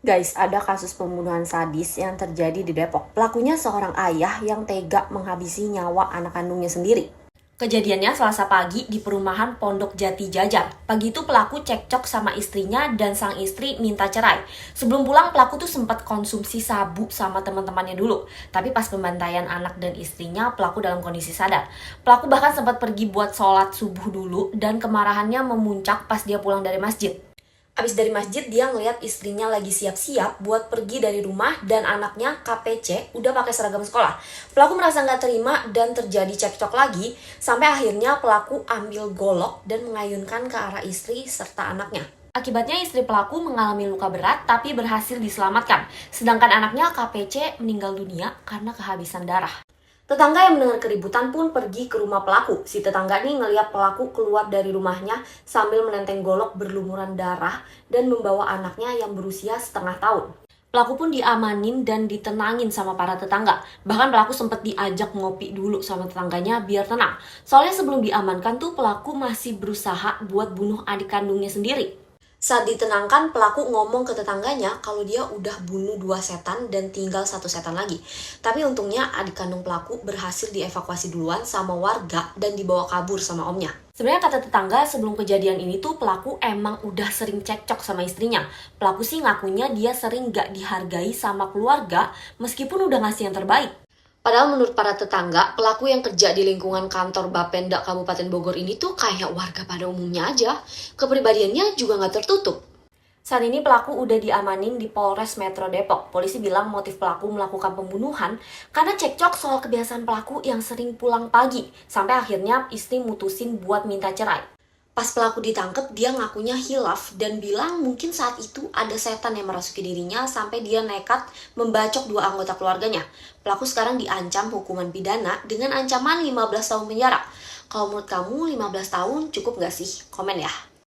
Guys, ada kasus pembunuhan sadis yang terjadi di Depok. Pelakunya seorang ayah yang tega menghabisi nyawa anak kandungnya sendiri. Kejadiannya Selasa pagi di perumahan Pondok Jati Jajar. Pagi itu pelaku cekcok sama istrinya dan sang istri minta cerai. Sebelum pulang, pelaku tuh sempat konsumsi sabu sama teman-temannya dulu. Tapi pas pembantaian anak dan istrinya, pelaku dalam kondisi sadar. Pelaku bahkan sempat pergi buat sholat subuh dulu dan kemarahannya memuncak pas dia pulang dari masjid. Abis dari masjid, dia ngeliat istrinya lagi siap-siap buat pergi dari rumah dan anaknya KPC udah pakai seragam sekolah. Pelaku merasa nggak terima dan terjadi cekcok lagi, sampai akhirnya pelaku ambil golok dan mengayunkan ke arah istri serta anaknya. Akibatnya istri pelaku mengalami luka berat tapi berhasil diselamatkan, sedangkan anaknya KPC meninggal dunia karena kehabisan darah. Tetangga yang mendengar keributan pun pergi ke rumah pelaku. Si tetangga nih ngelihat pelaku keluar dari rumahnya sambil menenteng golok berlumuran darah dan membawa anaknya yang berusia setengah tahun. Pelaku pun diamanin dan ditenangin sama para tetangga. Bahkan pelaku sempat diajak ngopi dulu sama tetangganya biar tenang. Soalnya sebelum diamankan tuh pelaku masih berusaha buat bunuh adik kandungnya sendiri. Saat ditenangkan, pelaku ngomong ke tetangganya kalau dia udah bunuh 2 setan dan tinggal 1 setan lagi. Tapi untungnya adik kandung pelaku berhasil dievakuasi duluan sama warga dan dibawa kabur sama omnya. Sebenarnya kata tetangga, sebelum kejadian ini tuh pelaku emang udah sering cekcok sama istrinya. Pelaku sih ngakunya dia sering gak dihargai sama keluarga meskipun udah ngasih yang terbaik. Padahal menurut para tetangga, pelaku yang kerja di lingkungan kantor Bapenda Kabupaten Bogor ini tuh kayak warga pada umumnya aja. Kepribadiannya juga nggak tertutup. Saat ini pelaku udah diamanin di Polres Metro Depok. Polisi bilang motif pelaku melakukan pembunuhan karena cekcok soal kebiasaan pelaku yang sering pulang pagi. Sampai akhirnya istri mutusin buat minta cerai. Pas pelaku ditangkap, dia ngakunya hilaf dan bilang mungkin saat itu ada setan yang merasuki dirinya sampai dia nekat membacok 2 anggota keluarganya. Pelaku sekarang diancam hukuman pidana dengan ancaman 15 tahun penjara. Kalau menurut kamu 15 tahun cukup nggak sih? Komen ya.